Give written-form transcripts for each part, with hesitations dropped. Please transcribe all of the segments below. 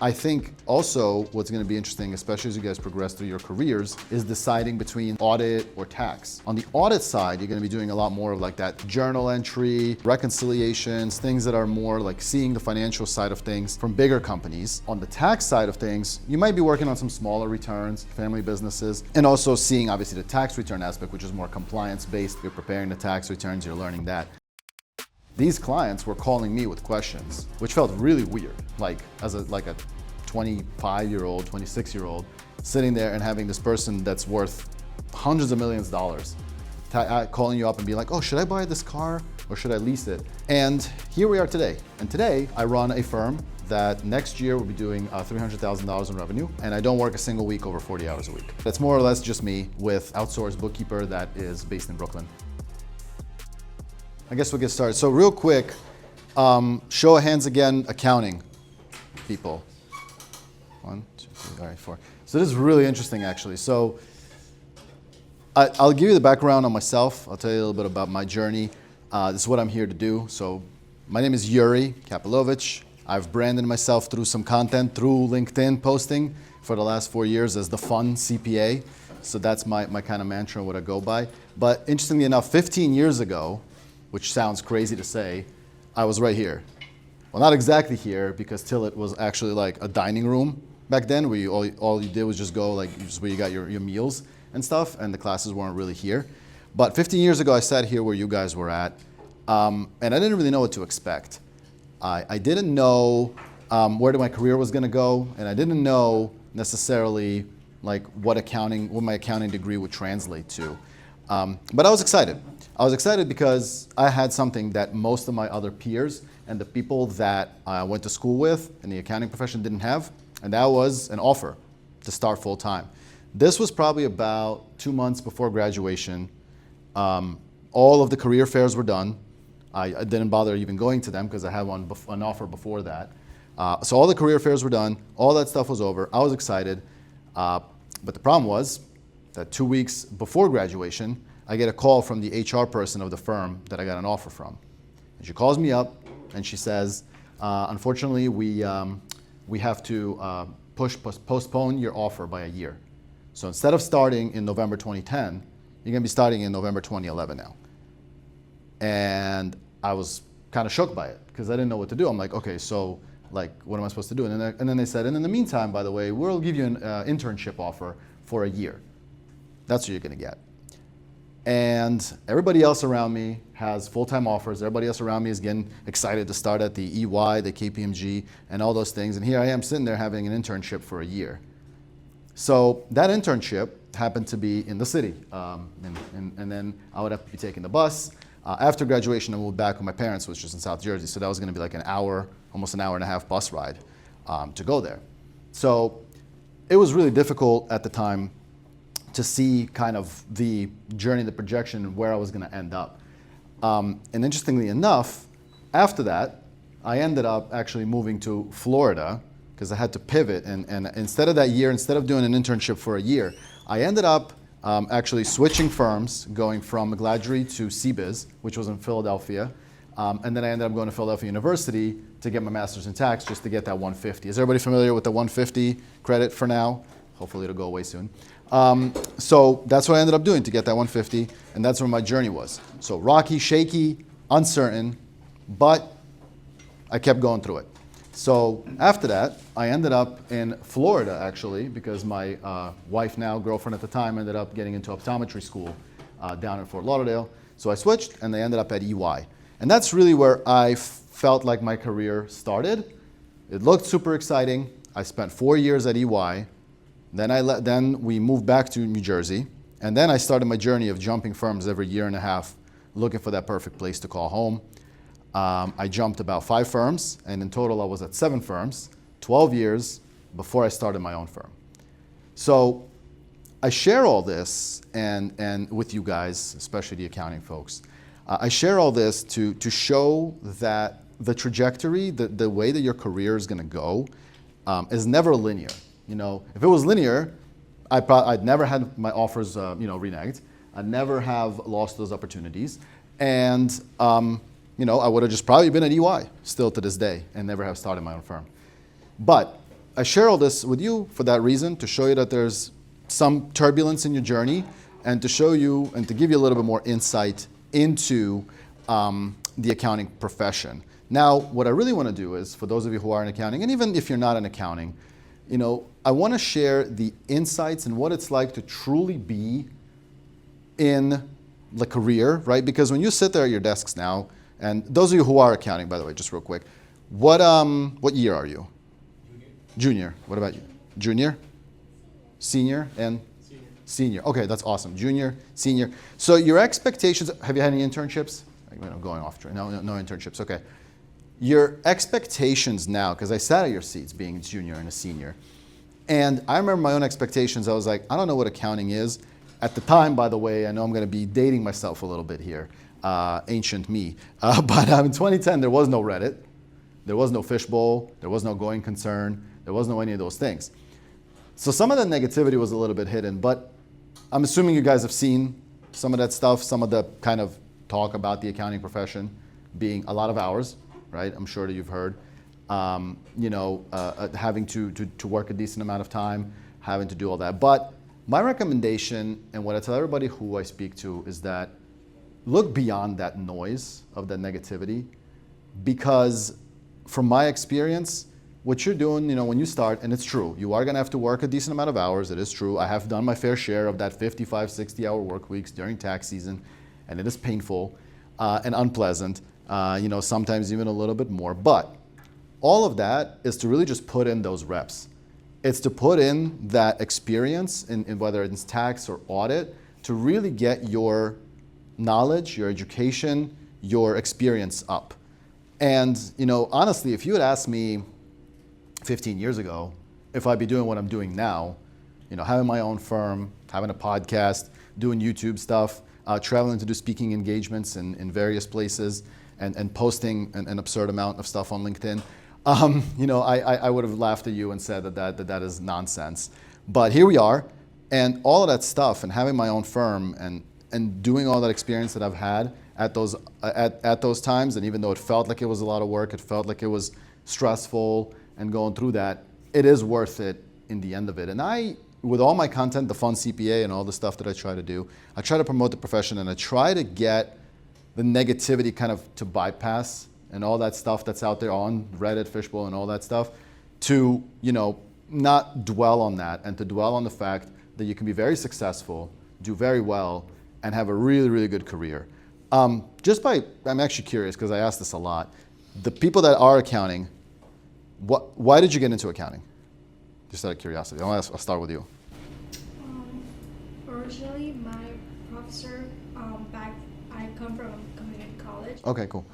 I think also what's going to be interesting, especially as you guys progress through your careers, is deciding between audit or tax. On the audit side, you're going to be doing a lot more of like that journal entry, reconciliations, things that are more like seeing the financial side of things from bigger companies. On the tax side of things, you might be working on some smaller returns, family businesses, and also seeing obviously the tax return aspect, which is more compliance-based. You're preparing the tax returns, you're learning that. These clients were calling me with questions, which felt really weird. Like as a 25-year-old, 26-year-old, sitting there and having this person that's worth hundreds of millions of dollars calling you up and be like, oh, should I buy this car or should I lease it? And here we are today. And today I run a firm that next year will be doing $300,000 in revenue, and I don't work a single week over 40 hours a week. That's more or less just me with outsourced bookkeeper that is based in Brooklyn. I guess we'll get started. So real quick, show of hands again, accounting people. 1, 2, 3, all right, 4. So this is really interesting actually. So I'll give you the background on myself. I'll tell you a little bit about my journey. This is what I'm here to do. So my name is Yuri Kapilovich. I've branded myself through some content through LinkedIn posting for the last 4 years as the fun CPA. So that's my kind of mantra, what I go by. But interestingly enough, 15 years ago, which sounds crazy to say, I was right here. Well, not exactly here, because Tillit was actually like a dining room back then, where all you did was just go, like, just where you got your meals and stuff, and the classes weren't really here. But 15 years ago, I sat here where you guys were at, and I didn't really know what to expect. I didn't know where my career was gonna go, and I didn't know necessarily like what my accounting degree would translate to. But I was excited. I was excited because I had something that most of my other peers and the people that I went to school with in the accounting profession didn't have, and that was an offer to start full time. This was probably about 2 months before graduation. All of the career fairs were done. I didn't bother even going to them because I had an offer before that. So all the career fairs were done. All that stuff was over. I was excited. But the problem was that 2 weeks before graduation, I get a call from the HR person of the firm that I got an offer from. And she calls me up and she says, unfortunately, we have to postpone your offer by a year. So instead of starting in November 2010, you're gonna be starting in November 2011 now. And I was kind of shocked by it because I didn't know what to do. I'm like, okay, so like, what am I supposed to do? And then they said, and in the meantime, by the way, we'll give you an internship offer for a year. That's what you're gonna get. And everybody else around me has full-time offers. Everybody else around me is getting excited to start at the EY, the KPMG, and all those things. And here I am sitting there having an internship for a year. So that internship happened to be in the city. And then I would have to be taking the bus. After graduation, I moved back with my parents, which was in South Jersey. So that was gonna be like an hour, almost an hour and a half bus ride to go there. So it was really difficult at the time to see kind of the journey, the projection, and where I was gonna end up. And interestingly enough, after that, I ended up actually moving to Florida because I had to pivot. And instead of that year, instead of doing an internship for a year, I ended up actually switching firms, going from McGladrey to CBiz, which was in Philadelphia. And then I ended up going to Philadelphia University to get my master's in tax, just to get that 150. Is everybody familiar with the 150 credit for now? Hopefully it'll go away soon. So that's what I ended up doing to get that 150, and that's where my journey was. So rocky, shaky, uncertain, but I kept going through it. So after that, I ended up in Florida actually, because my wife now, girlfriend at the time, ended up getting into optometry school down in Fort Lauderdale. So I switched and I ended up at EY. And that's really where I felt like my career started. It looked super exciting. I spent 4 years at EY. Then we moved back to New Jersey, and then I started my journey of jumping firms every year and a half, looking for that perfect place to call home. I jumped about 5 firms, and in total I was at 7 firms, 12 years before I started my own firm. So I share all this and with you guys, especially the accounting folks. I share all this to show that the trajectory, the way that your career is gonna go, is never linear. You know, if it was linear, I'd never had my offers, reneged. I'd never have lost those opportunities, and I would have just probably been at EY still to this day and never have started my own firm. But I share all this with you for that reason, to show you that there's some turbulence in your journey, and to show you and to give you a little bit more insight into the accounting profession. Now, what I really want to do is, for those of you who are in accounting, and even if you're not in accounting, I want to share the insights and what it's like to truly be in the career, right? Because when you sit there at your desks now, and those of you who are accounting, by the way, just real quick, what year are you? Junior. What about you? Junior? Senior? And? Senior. Okay, that's awesome. Junior, senior. So your expectations, have you had any internships? I'm going off track. No internships, okay. Your expectations now, because I sat at your seats being a junior and a senior, and I remember my own expectations. I was like, I don't know what accounting is. At the time, by the way, I know I'm going to be dating myself a little bit here, ancient me. But in 2010, there was no Reddit. There was no Fishbowl. There was no going concern. There was no any of those things. So some of that negativity was a little bit hidden, but I'm assuming you guys have seen some of that stuff, some of the kind of talk about the accounting profession being a lot of hours, right? I'm sure that you've heard. Having to work a decent amount of time, having to do all that. But my recommendation, and what I tell everybody who I speak to, is that look beyond that noise of that negativity, because from my experience, what you're doing, when you start, and it's true, you are gonna have to work a decent amount of hours. It is true. I have done my fair share of that 55, 60-hour work weeks during tax season, and it is painful and unpleasant, sometimes even a little bit more. But all of that is to really just put in those reps. It's to put in that experience in whether it's tax or audit, to really get your knowledge, your education, your experience up. And honestly, if you had asked me 15 years ago if I'd be doing what I'm doing now, having my own firm, having a podcast, doing YouTube stuff, traveling to do speaking engagements in various places, and posting an absurd amount of stuff on LinkedIn, I would have laughed at you and said that is nonsense. But here we are, and all of that stuff, and having my own firm, and doing all that experience that I've had at those times, and even though it felt like it was a lot of work, it felt like it was stressful, and going through that, it is worth it in the end of it. And with all my content, the Fun CPA and all the stuff that I try to do, I try to promote the profession, and I try to get the negativity kind of to bypass, and all that stuff that's out there on Reddit, Fishbowl, and all that stuff, to not dwell on that, and to dwell on the fact that you can be very successful, do very well, and have a really, really good career. I'm actually curious, because I ask this a lot. The people that are accounting, why did you get into accounting? Just out of curiosity. I'll start with you. Originally, my professor, I come from community college. Okay, cool.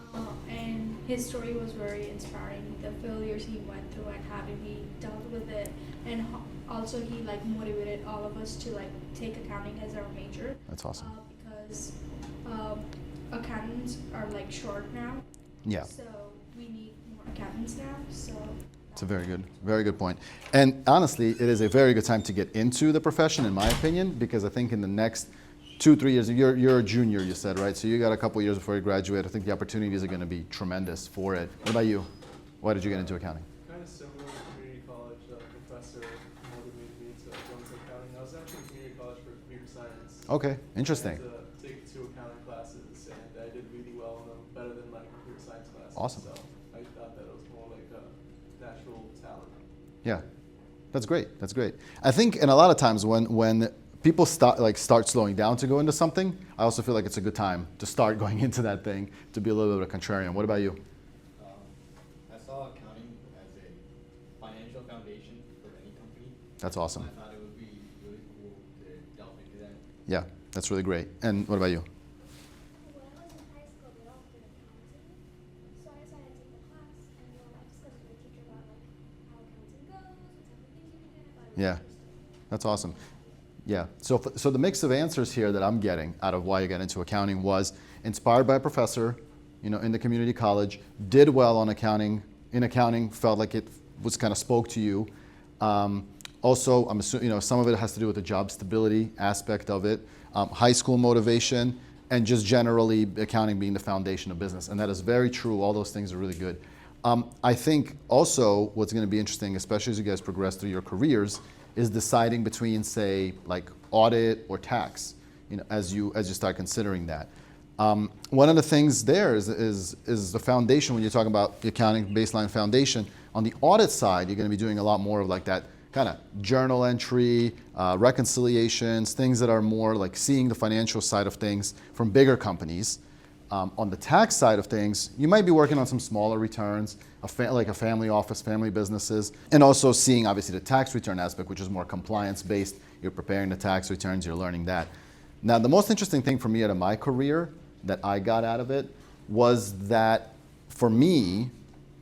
And his story was very inspiring. The failures he went through and how did he dealt with it, and also he motivated all of us to take accounting as our major. That's awesome. Because accountants are short now. Yeah. So we need more accountants now. So. It's a very good point. And honestly, it is a very good time to get into the profession, in my opinion, because I think in the next 2-3 years, you're a junior, you said, right? So you got a couple years before you graduate. I think the opportunities are going to be tremendous for it. What about you? Why did you get into accounting? Kind of similar to community college. A professor motivated me to go into accounting. I was actually in community college for computer science. Okay, interesting. I had to take 2 accounting classes, and I did really well in them, better than my computer science classes. Awesome. So I thought that it was more like a natural talent. Yeah, that's great. That's great. I think, and a lot of times when people start slowing down to go into something, I also feel like it's a good time to start going into that thing, to be a little bit of a contrarian. What about you? I saw accounting as a financial foundation for any company. That's awesome. I thought it would be really cool to delve into that. Yeah, that's really great. And what about you? When I was in high school, they offered accounting, so I decided to take the class, and I discussed with the teacher about how accounting goes, what type of things you can get. I thought it was Yeah, interesting. that's awesome. Yeah, so the mix of answers here that I'm getting out of why you got into accounting was inspired by a professor, in the community college, did well on accounting, felt like it was kind of spoke to you. Also, I'm assuming, some of it has to do with the job stability aspect of it, high school motivation, and just generally accounting being the foundation of business. And that is very true. All those things are really good. I think also what's going to be interesting, especially as you guys progress through your careers, is deciding between, say, like audit or tax. As you start considering that. One of the things there is the foundation when you're talking about the accounting baseline foundation. On the audit side, you're going to be doing a lot more of like that kind of journal entry, reconciliations, things that are more like seeing the financial side of things from bigger companies. On the tax side of things, you might be working on some smaller returns, like a family office, family businesses, and also seeing obviously the tax return aspect, which is more compliance-based. You're preparing the tax returns, you're learning that. Now, the most interesting thing for me out of my career that I got out of it was that for me,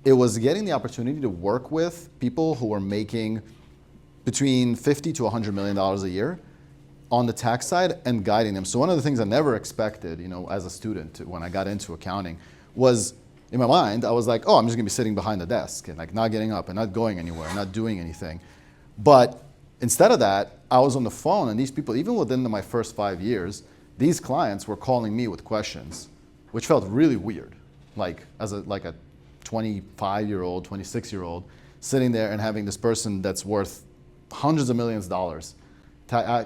it was getting the opportunity to work with people who were making between $50 to $100 million a year on the tax side and guiding them. So one of the things I never expected, as a student when I got into accounting was, in my mind, I was like, oh, I'm just gonna be sitting behind the desk and like not getting up and not going anywhere, not doing anything. But instead of that, I was on the phone, and these people, even within my first 5 years, these clients were calling me with questions, which felt really weird. Like as a 25-year-old, 26-year-old, sitting there and having this person that's worth hundreds of millions of dollars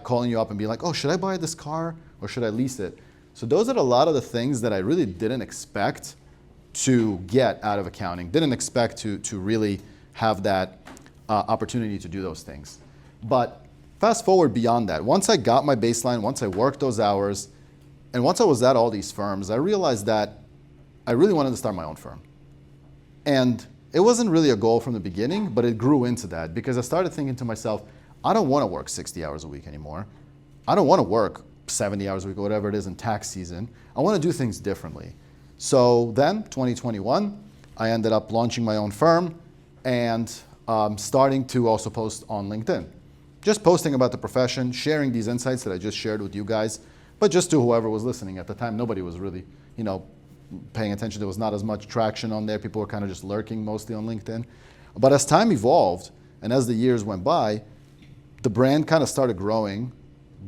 calling you up and being like, oh, should I buy this car or should I lease it? So those are a lot of the things that I really didn't expect to get out of accounting, didn't expect to really have that opportunity to do those things. But fast forward beyond that, once I got my baseline, once I worked those hours, and once I was at all these firms, I realized that I really wanted to start my own firm. And it wasn't really a goal from the beginning, but it grew into that because I started thinking to myself, I don't want to work 60 hours a week anymore. I don't want to work 70 hours a week or whatever it is in tax season. I want to do things differently. So then, 2021, I ended up launching my own firm and starting to also post on LinkedIn. Just posting about the profession, sharing these insights that I just shared with you guys, but just to whoever was listening. At the time, nobody was really, paying attention. There was not as much traction on there. People were kind of just lurking mostly on LinkedIn. But as time evolved and as the years went by, the brand kind of started growing.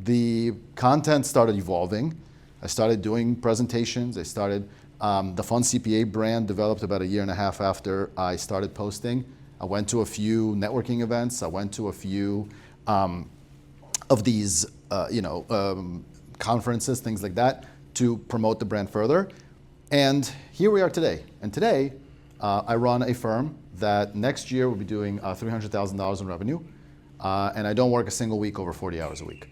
The content started evolving. I started doing presentations. I started, the Fun CPA brand developed about 1.5 years after I started posting. I went to a few networking events. I went to a few of these, conferences, things like that, to promote the brand further. And here we are today. And today, I run a firm that next year will be doing $300,000 in revenue. And I don't work a single week over 40 hours a week.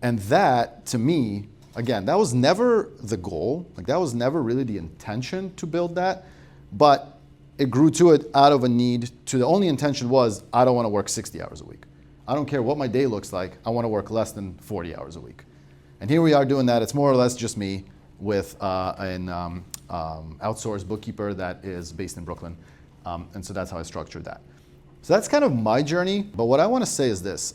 And that, to me, again, that was never the goal. Like that was never really the intention to build that. But it grew to it out of a need to the only intention was, I don't want to work 60 hours a week. I don't care what my day looks like. I want to work less than 40 hours a week. And here we are doing that. It's more or less just me with an outsourced bookkeeper that is based in Brooklyn. And so that's how I structured that. So that's kind of my journey. But what I want to say is this,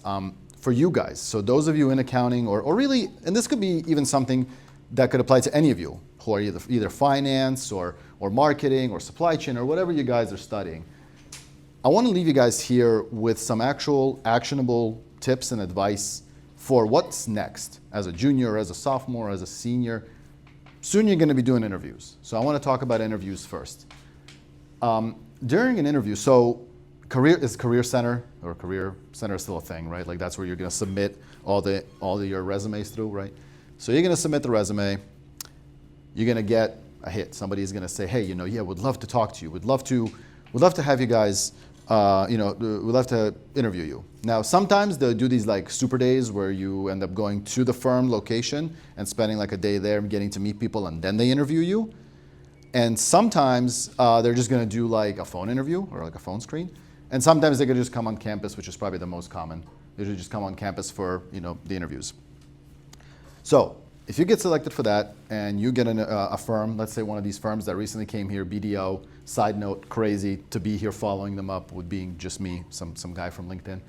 for you guys, so those of you in accounting or really, and this could be even something that could apply to any of you who are either finance or marketing or supply chain or whatever you guys are studying. I want to leave you guys here with some actual actionable tips and advice for what's next as a junior, as a sophomore, as a senior. Soon you're going to be doing interviews. So I want to talk about interviews first. During an interview, so Career Center, or Career Center is still a thing, right? Like that's where you're going to submit all your resumes through, right? So you're going to submit the resume. You're going to get a hit. Somebody's going to say, hey, yeah, we'd love to talk to you. We'd love to have you guys, we'd love to interview you. Now, sometimes they'll do these like super days where you end up going to the firm location and spending like a day there and getting to meet people, and then they interview you. And sometimes they're just going to do like a phone interview or like a phone screen. And sometimes they could just come on campus, which is probably the most common. They should just come on campus for the interviews. So if you get selected for that and you get a firm, let's say one of these firms that recently came here, BDO, side note, crazy to be here following them up with being just me, some guy from LinkedIn.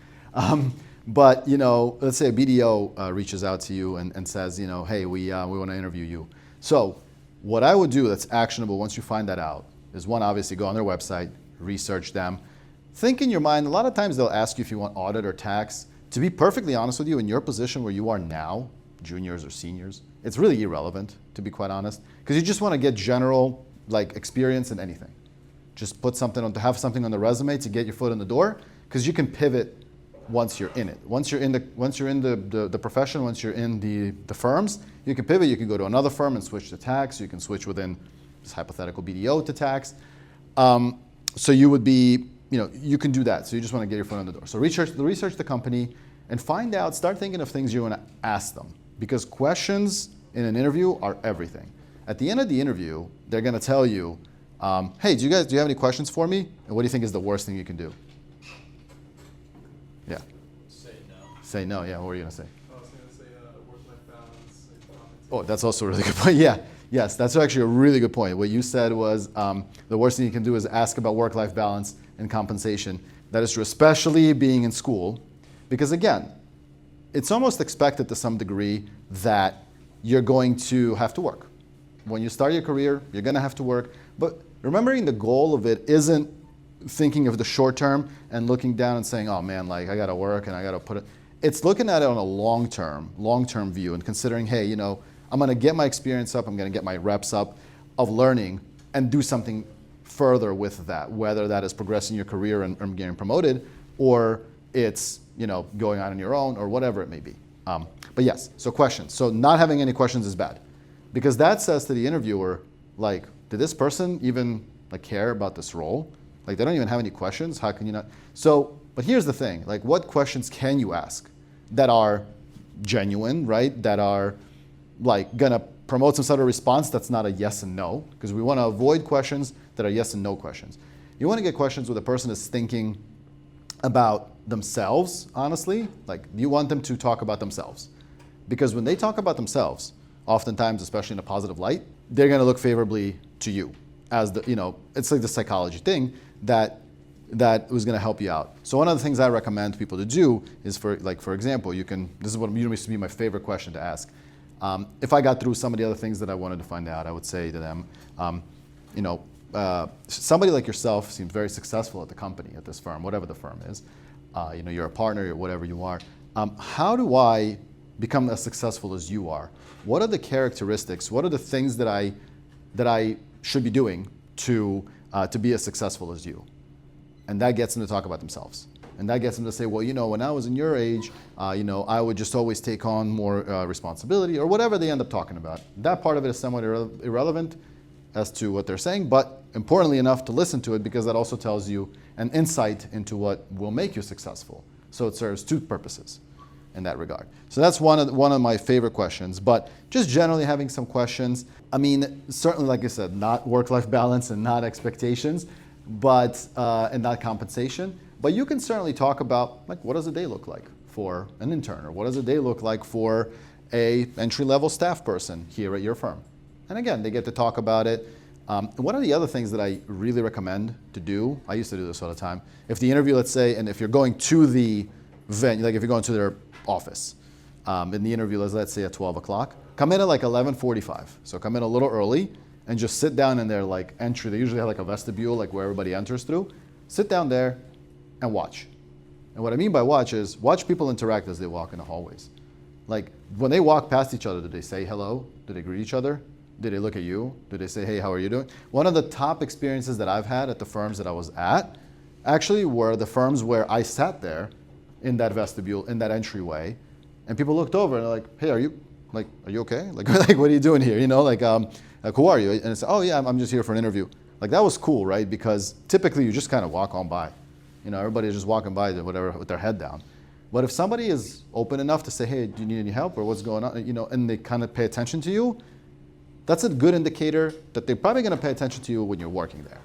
But let's say a BDO reaches out to you and says, hey, we want to interview you. So what I would do that's actionable once you find that out is one, obviously go on their website, research them. Think in your mind, a lot of times they'll ask you if you want audit or tax. To be perfectly honest with you, in your position where you are now, juniors or seniors, it's really irrelevant, to be quite honest, because you just want to get general experience in anything. Just put something on, to have something on the resume to get your foot in the door, because you can pivot once you're in it. Once you're in the profession, once you're in the firms, you can pivot. You can go to another firm and switch to tax. You can switch within this hypothetical BDO to tax. So you would be, you can do that. So you just want to get your foot in the door. So research the company and find out, start thinking of things you want to ask them, because questions in an interview are everything. At the end of the interview, they're going to tell you, hey, do you have any questions for me? And what do you think is the worst thing you can do? Yeah. Say no. Say no. Yeah. What were you going to say? I was going to say work-life balance and compensation. Oh, that's also a really good point. Yeah. Yes, that's actually a really good point. What you said was the worst thing you can do is ask about work-life balance and compensation. That is true, especially being in school, because again, it's almost expected to some degree that you're going to have to work. When you start your career, you're going to have to work. But remembering the goal of it isn't thinking of the short term and looking down and saying, oh man, like I got to work and I got to put it. It's looking at it on a long-term view and considering, hey, I'm going to get my experience up, I'm going to get my reps up of learning and do something further with that, whether that is progressing your career and getting promoted, or it's going on your own, or whatever it may be. But yes, so questions. So not having any questions is bad, because that says to the interviewer, like, did this person even care about this role? Like, they don't even have any questions. How can you not? So, but here's the thing, like, what questions can you ask that are genuine, right? That are gonna promote some sort of response that's not a yes and no, because we want to avoid questions that are yes and no questions. You want to get questions where the person is thinking about themselves, honestly. Like, you want them to talk about themselves, because when they talk about themselves, oftentimes, especially in a positive light, they're going to look favorably to you as it's like the psychology thing that was going to help you out. So one of the things I recommend people to do is, for example, this is what used to be my favorite question to ask. If I got through some of the other things that I wanted to find out, I would say to them, somebody like yourself seems very successful at the company, at this firm, whatever the firm is. You're a partner, or whatever you are. How do I become as successful as you are? What are the characteristics? What are the things that I should be doing to be as successful as you? And that gets them to talk about themselves. And that gets them to say, well, when I was in your age, I would just always take on more responsibility, or whatever they end up talking about. That part of it is somewhat irrelevant as to what they're saying, but importantly enough to listen to it, because that also tells you an insight into what will make you successful. So it serves two purposes in that regard. So that's one of my favorite questions. But just generally having some questions. I mean, certainly, like I said, not work-life balance and not expectations, but and not compensation. But you can certainly talk about, what does a day look like for an intern, or what does a day look like for a entry-level staff person here at your firm? And again, they get to talk about it. One of the other things that I really recommend to do, I used to do this all the time, if the interview, let's say, and if you're going to the venue, like if you're going to their office, in the interview, let's say at 12 o'clock, come in at 11:45. So come in a little early and just sit down in their entry. They usually have a vestibule, where everybody enters through. Sit down there and watch. And what I mean by watch is watch people interact as they walk in the hallways. When they walk past each other, do they say hello? Do they greet each other? Do they look at you? Do they say, hey, how are you doing? One of the top experiences that I've had at the firms that I was at actually were the firms where I sat there in that vestibule, in that entryway, and people looked over and they're like, hey, are you okay? What are you doing here? Who are you? And it's, oh yeah, I'm just here for an interview. That was cool, right? Because typically you just kind of walk on by. Everybody's just walking by whatever with their head down. But if somebody is open enough to say, hey, do you need any help, or what's going on? And they kind of pay attention to you, that's a good indicator that they're probably going to pay attention to you when you're working there,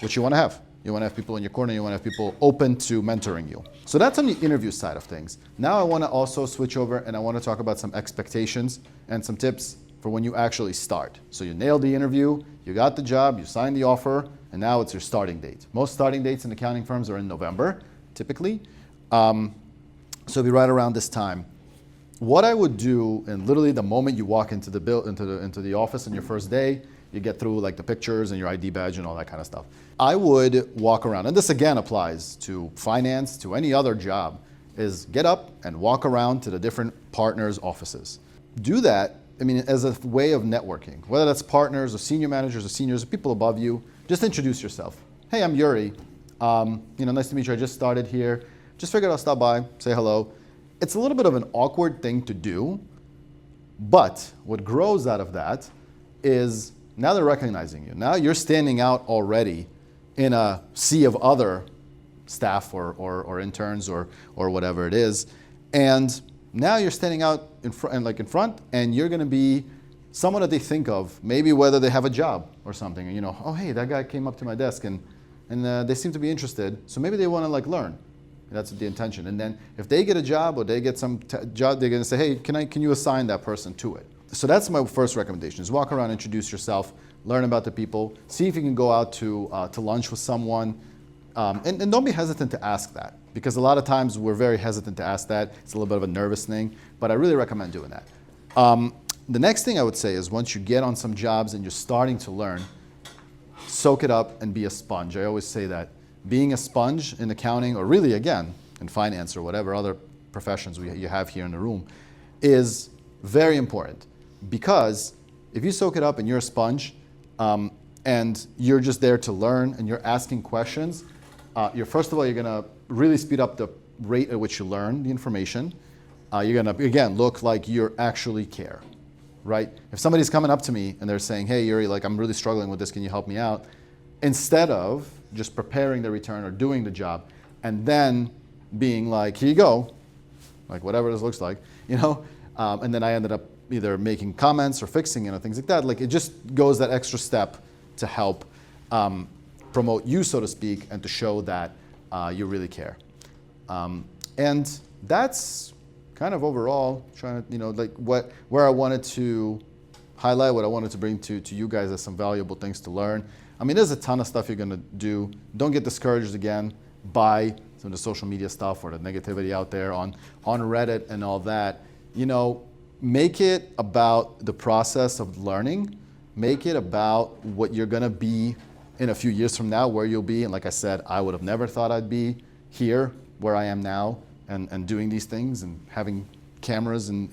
which you want to have. You want to have people in your corner. You want to have people open to mentoring you. So that's on the interview side of things. Now I want to also switch over, and I want to talk about some expectations and some tips for when you actually start. So you nailed the interview, you got the job, you signed the offer, and now it's your starting date. Most starting dates in accounting firms are in November, typically. So it'll be right around this time. What I would do, and literally the moment you walk into the office on your first day, you get through the pictures and your ID badge and all that kind of stuff. I would walk around, and this again applies to finance, to any other job, is get up and walk around to the different partners' offices. Do that, as a way of networking, whether that's partners or senior managers or seniors or people above you. Just introduce yourself. hey, I'm Yuri. Nice to meet you. I just started here. Just figured I'll stop by, say hello. It's a little bit of an awkward thing to do, but what grows out of that is now they're recognizing you. Now you're standing out already in a sea of other staff or interns or whatever it is. And now you're standing out in front, and you're going to be someone that they think of, maybe whether they have a job or something. Oh, hey, that guy came up to my desk and they seem to be interested. So maybe they want to learn. That's the intention. And then if they get a job or they get some job, they're going to say, hey, can you assign that person to it? So that's my first recommendation, is walk around, introduce yourself, learn about the people, see if you can go out to lunch with someone. And don't be hesitant to ask that, because a lot of times we're very hesitant to ask that. It's a little bit of a nervous thing, but I really recommend doing that. The next thing I would say is once you get on some jobs and you're starting to learn, soak it up and be a sponge. I always say that. Being a sponge in accounting, or really, again, in finance or whatever other professions you have here in the room, is very important. Because if you soak it up and you're a sponge, and you're just there to learn and you're asking questions, first of all, you're going to really speed up the rate at which you learn the information. You're going to, again, look like you actually care, right? If somebody's coming up to me and they're saying, hey, Yuri, I'm really struggling with this, can you help me out? Instead of just preparing the return or doing the job and then being like, here you go, whatever this looks like, and then I ended up either making comments or fixing it or things like that. It just goes that extra step to help promote you, so to speak, and to show that you really care. And that's kind of overall trying to, where I wanted to highlight, what I wanted to bring to you guys as some valuable things to learn. I mean, there's a ton of stuff you're going to do. Don't get discouraged again by some of the social media stuff or the negativity out there on Reddit and all that. Make it about the process of learning. Make it about what you're going to be in a few years from now, where you'll be. And like I said, I would have never thought I'd be here where I am now and doing these things and having cameras in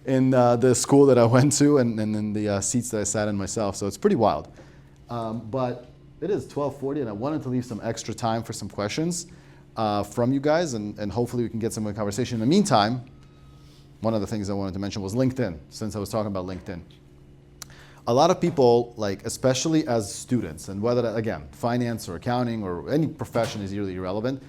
the school that I went to and in the seats that I sat in myself. So it's pretty wild. But it is 12:40, and I wanted to leave some extra time for some questions from you guys, and hopefully we can get some of the conversation. In the meantime, one of the things I wanted to mention was LinkedIn, since I was talking about LinkedIn. A lot of people, especially as students, and whether that, again, finance or accounting or any profession is really irrelevant,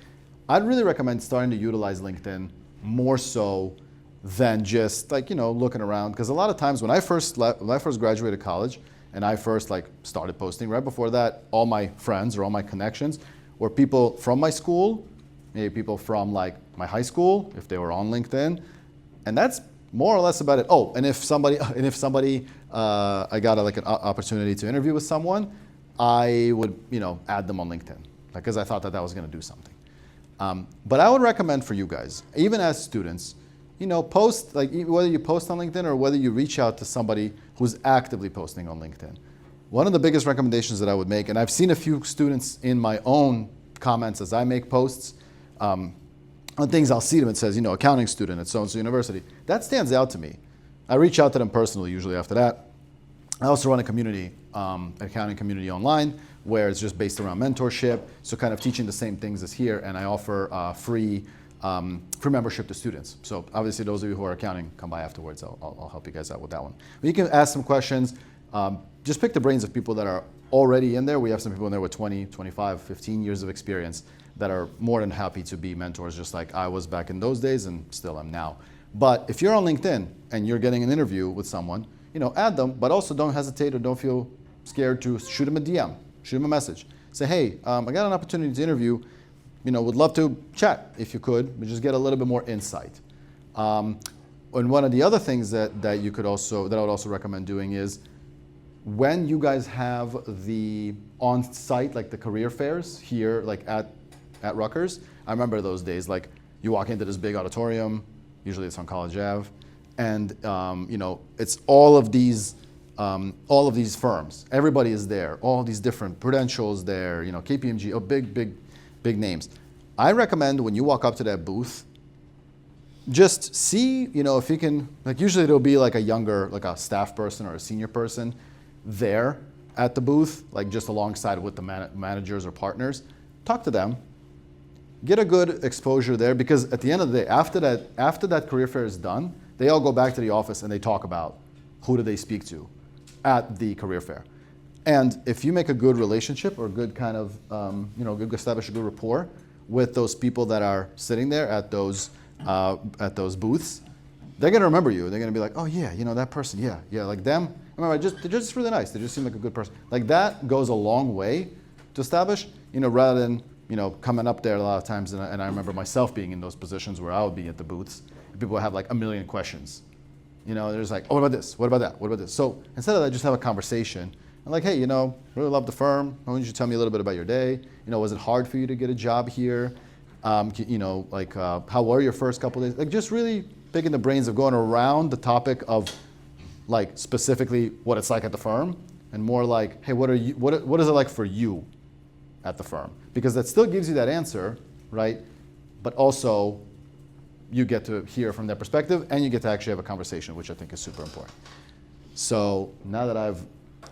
I'd really recommend starting to utilize LinkedIn more so than just looking around. Because a lot of times when I first graduated college, and I first started posting, right before that, all my friends or all my connections were people from my school, maybe people from my high school, if they were on LinkedIn, and that's more or less about it. Oh, and if somebody, I got an opportunity to interview with someone, I would add them on LinkedIn, because I thought that was going to do something. But I would recommend for you guys, even as students, post, whether you post on LinkedIn or whether you reach out to somebody who's actively posting on LinkedIn. One of the biggest recommendations that I would make, and I've seen a few students in my own comments as I make posts, on things I'll see them, it says, accounting student at so-and-so university. That stands out to me. I reach out to them personally usually after that. I also run a community, accounting community online, where it's just based around mentorship, so kind of teaching the same things as here, and I offer free membership to students. So obviously those of you who are accounting, come by afterwards. I'll help you guys out with that one. But you can ask some questions. Just pick the brains of people that are already in there. We have some people in there with 20, 25, 15 years of experience that are more than happy to be mentors, just like I was back in those days and still am now. But if you're on LinkedIn and you're getting an interview with someone, add them, but also don't hesitate or don't feel scared to shoot them a DM, shoot them a message. Say, hey, I got an opportunity to interview. Would love to chat if you could, but just get a little bit more insight. And one of the other things that I would also recommend doing is when you guys have the on-site, the career fairs here, at Rutgers. I remember those days, you walk into this big auditorium, usually it's on College Ave, and it's all of these firms. Everybody is there, all these different Prudentials there, KPMG, big names. I recommend when you walk up to that booth, just see, if you can, usually there'll be a younger, a staff person or a senior person there at the booth, like just alongside with the managers or partners. Talk to them. Get a good exposure there, because at the end of the day, after that career fair is done, they all go back to the office and they talk about who do they speak to at the career fair. And if you make a good relationship or good kind of, establish a good rapport with those people that are sitting there at those booths, they're gonna remember you. They're gonna be like, oh yeah, that person, yeah, like them. Remember, they're just really nice. They just seem like a good person. Like that goes a long way to establish, rather than, coming up there a lot of times, and I remember myself being in those positions where I would be at the booths, and people would have like a million questions. They're just like, oh, what about this? What about that? What about this? So instead of that, just have a conversation. And like, hey, really love the firm. Why don't you tell me a little bit about your day? Was it hard for you to get a job here? How were your first couple days? Like just really picking the brains of going around the topic of like specifically what it's like at the firm, and more like, hey, what is it like for you at the firm? Because that still gives you that answer, right? But also you get to hear from their perspective, and you get to actually have a conversation, which I think is super important. So now that I've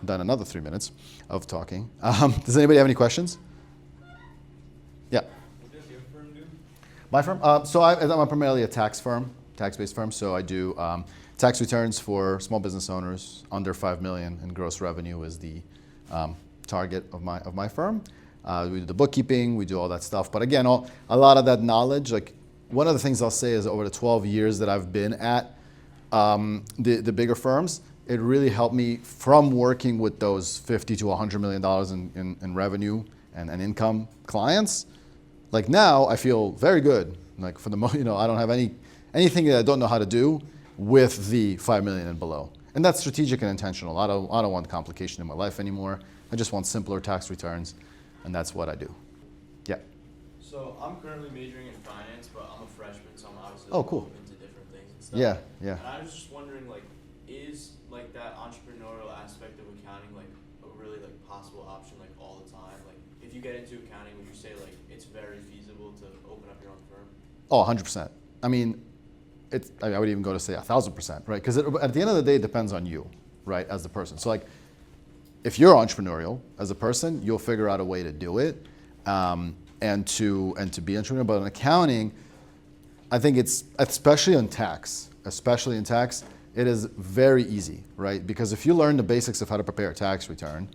done another 3 minutes of talking, does anybody have any questions? Yeah. What does your firm do? My firm? I'm primarily a tax-based firm. So I do tax returns for small business owners. Under 5 million in gross revenue is the target of my firm. We do the bookkeeping, we do all that stuff. But again, a lot of that knowledge, like one of the things I'll say is over the 12 years that I've been at the bigger firms, it really helped me from working with those $50 to $100 million in revenue and income clients. Like now, I feel very good. Like for the I don't have anything that I don't know how to do with the 5 million and below. And that's strategic and intentional. I don't want complication in my life anymore. I just want simpler tax returns, and that's what I do. Yeah. So I'm currently majoring in finance, but I'm a freshman, so I'm obviously cool. open to different things and stuff. Yeah. And I was just wondering, like, is like that entrepreneurial aspect of accounting like a really like possible option like all the time? Like, if you get into accounting, would you say like it's very feasible to open up your own firm? Oh, 100%. I mean, I would even go to say 1,000%, right? Because at the end of the day, it depends on you, right, as the person. So like, if you're entrepreneurial as a person, you'll figure out a way to do it, and to be entrepreneurial. But in accounting, I think it's especially in tax, it is very easy, right? Because if you learn the basics of how to prepare a tax return,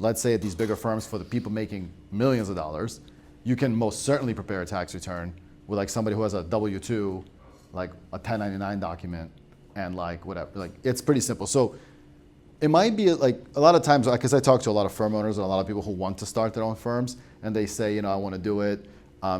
let's say at these bigger firms for the people making millions of dollars, you can most certainly prepare a tax return with like somebody who has a W-2, like a 1099 document, and like whatever. Like it's pretty simple. So it might be like a lot of times, because I talk to a lot of firm owners and a lot of people who want to start their own firms, and they say, I want to do it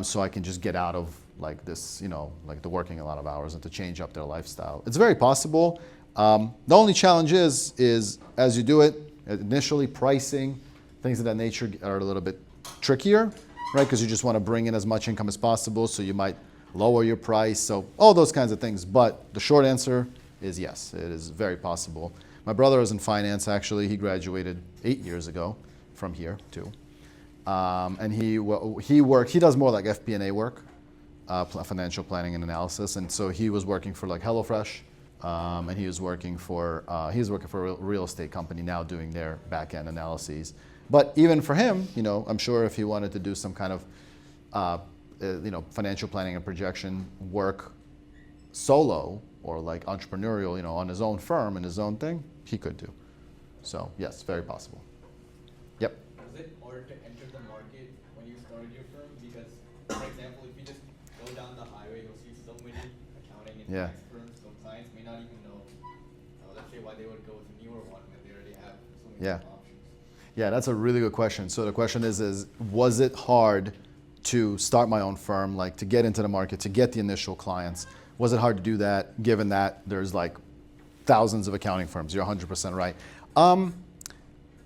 so I can just get out of like this, like the working a lot of hours and to change up their lifestyle. It's very possible. The only challenge is as you do it, initially pricing, things of that nature are a little bit trickier, right? Because you just want to bring in as much income as possible, so you might lower your price, so all those kinds of things. But the short answer is yes, it is very possible. My brother is in finance, actually. He graduated 8 years ago from here, too. And he does more like FP&A work, financial planning and analysis. And so he was working for like HelloFresh, and he was working for a real estate company now doing their back-end analyses. But even for him, I'm sure if he wanted to do some kind of financial planning and projection work solo or like entrepreneurial, on his own firm and his own thing, he could do. So yes, very possible. Yep. Was it hard to enter the market when you started your firm? Because, for example, if you just go down the highway, you'll see so many accounting and tax firms, so clients may not even know, let's say, why they would go with a newer one when they already have so many options. Yeah, that's a really good question. So the question is was it hard to start my own firm, like to get into the market, to get the initial clients? Was it hard to do that, given that there's like thousands of accounting firms? You're 100% right.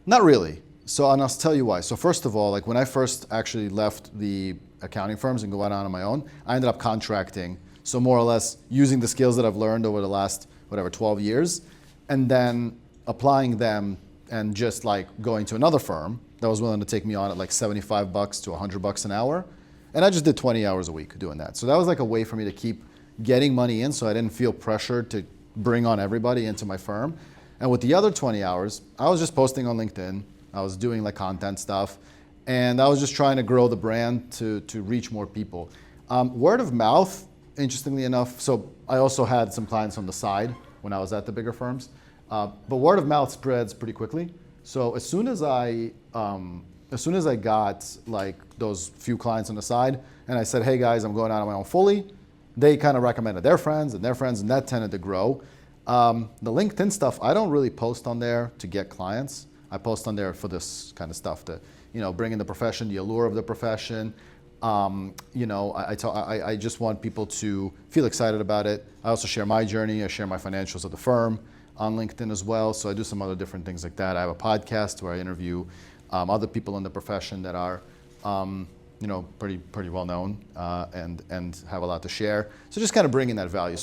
Not really. And I'll tell you why. So first of all, like when I first actually left the accounting firms and go out on my own, I ended up contracting. So more or less using the skills that I've learned over the last, 12 years, and then applying them and just like going to another firm that was willing to take me on at like $75 to $100 an hour. And I just did 20 hours a week doing that. So that was like a way for me to keep getting money in, so I didn't feel pressured to bring on everybody into my firm. And with the other 20 hours, I was just posting on LinkedIn, I was doing like content stuff, and I was just trying to grow the brand to reach more people. Word of mouth, interestingly enough, so I also had some clients on the side when I was at the bigger firms, but word of mouth spreads pretty quickly. So as soon as I got like those few clients on the side, and I said, hey guys, I'm going out on my own fully, they kind of recommended their friends, and that tended to grow. The LinkedIn stuff, I don't really post on there to get clients. I post on there for this kind of stuff to, bring in the profession, the allure of the profession. I just want people to feel excited about it. I also share my journey. I share my financials of the firm on LinkedIn as well. So I do some other different things like that. I have a podcast where I interview other people in the profession that are, pretty well known and have a lot to share. So just kind of bringing that value.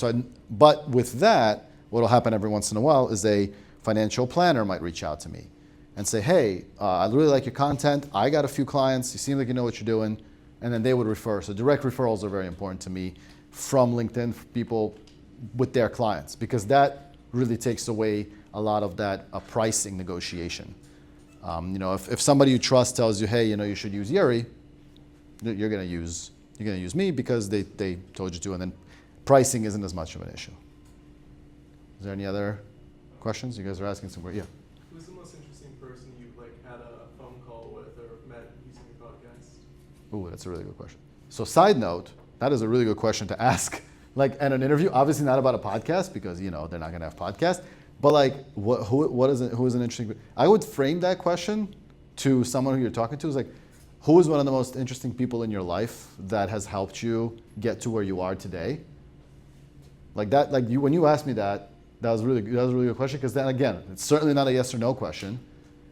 But with that, what will happen every once in a while is a financial planner might reach out to me and say, hey, I really like your content. I got a few clients. You seem like you know what you're doing. And then they would refer. So direct referrals are very important to me from LinkedIn for people with their clients, because that really takes away a lot of that pricing negotiation. If somebody you trust tells you, hey, you should use Yuri, you're gonna use me because they told you to, and then pricing isn't as much of an issue. Is there any other questions? You guys are asking somewhere. Yeah. Who's the most interesting person you've had a phone call with or met using the podcast? Ooh, that's a really good question. So side note, that is a really good question to ask, at an interview. Obviously not about a podcast, because they're not gonna have podcasts. But who is an interesting? I would frame that question to someone who you're talking to is who is one of the most interesting people in your life that has helped you get to where you are today? When you asked me that was a really good question, because then again, it's certainly not a yes or no question,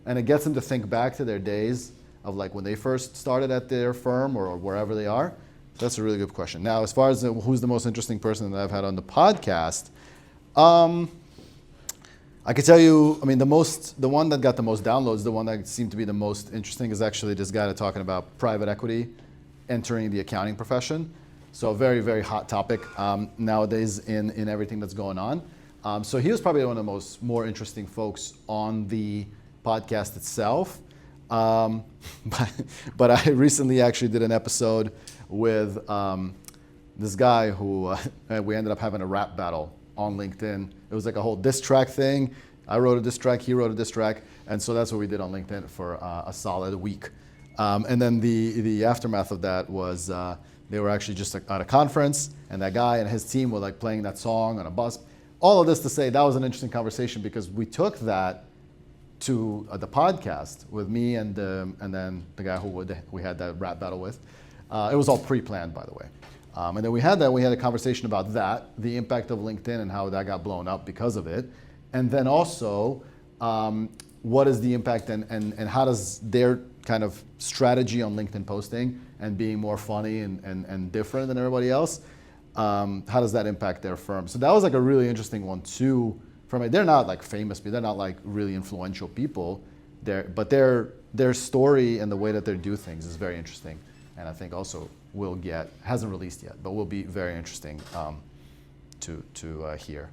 and it gets them to think back to their days of when they first started at their firm or wherever they are. That's a really good question. Now, as far as who's the most interesting person that I've had on the podcast, I could tell you, the one that got the most downloads, the one that seemed to be the most interesting, is actually this guy that's talking about private equity entering the accounting profession. So a very, very hot topic nowadays in everything that's going on. So he was probably one of the more interesting folks on the podcast itself. But I recently actually did an episode with this guy who we ended up having a rap battle on LinkedIn. It was a whole diss track thing. I wrote a diss track, he wrote a diss track, and so that's what we did on LinkedIn for a solid week. And then the aftermath of that was they were actually just at a conference, and that guy and his team were playing that song on a bus. All of this to say that was an interesting conversation, because we took that to the podcast with me and then the guy who we had that rap battle with. It was all pre-planned, by the way. And then we had a conversation about that, the impact of LinkedIn and how that got blown up because of it. And then also, what is the impact and how does their kind of strategy on LinkedIn posting and being more funny and different than everybody else, how does that impact their firm? So that was a really interesting one too. They're not famous people, they're not really influential people, but their story and the way that they do things is very interesting. And I think also hasn't released yet, but will be very interesting to hear.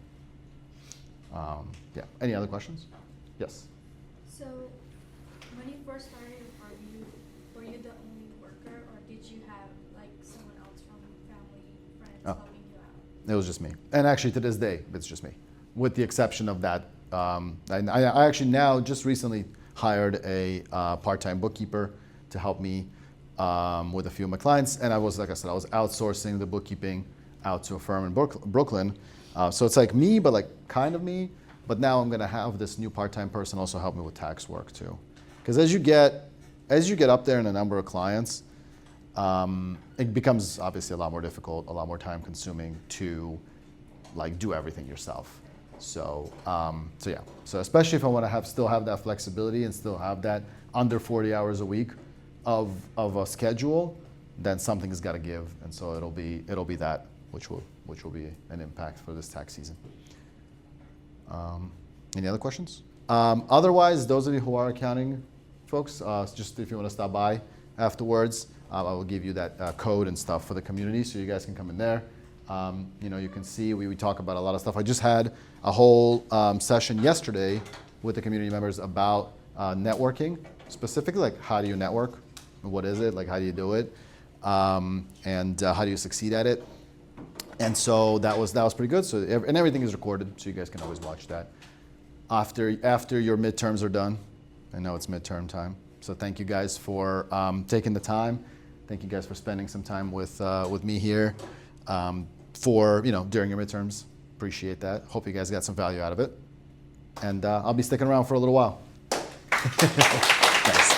Yeah. Any other questions? Yes. So, when you first started your firm, were you the only worker, or did you have someone else from family, friends helping you out? It was just me, and actually to this day, it's just me, with the exception of that. I actually now just recently hired a part-time bookkeeper to help me with a few of my clients, and I was outsourcing the bookkeeping out to a firm in Brooklyn. So it's me, but kind of me. But now I'm going to have this new part-time person also help me with tax work too, because as you get up there in a number of clients, it becomes obviously a lot more difficult, a lot more time-consuming to do everything yourself. So yeah. So especially if I want to still have that flexibility and still have that under 40 hours a week of a schedule, then something has got to give, and so it'll be that which will be an impact for this tax season. Any other questions? Otherwise, those of you who are accounting folks, just if you want to stop by afterwards, I will give you that code and stuff for the community, so you guys can come in there. You can see we talk about a lot of stuff. I just had a whole session yesterday with the community members about networking, specifically like how do you network, what is it, like how do you do it, and how do you succeed at it. And so that was pretty good. So and everything is recorded, so you guys can always watch that after your midterms are done. I know it's midterm time, so thank you guys for taking the time. Thank you guys for spending some time with me here for during your midterms. Appreciate that. Hope you guys got some value out of it. And I'll be sticking around for a little while. Thanks.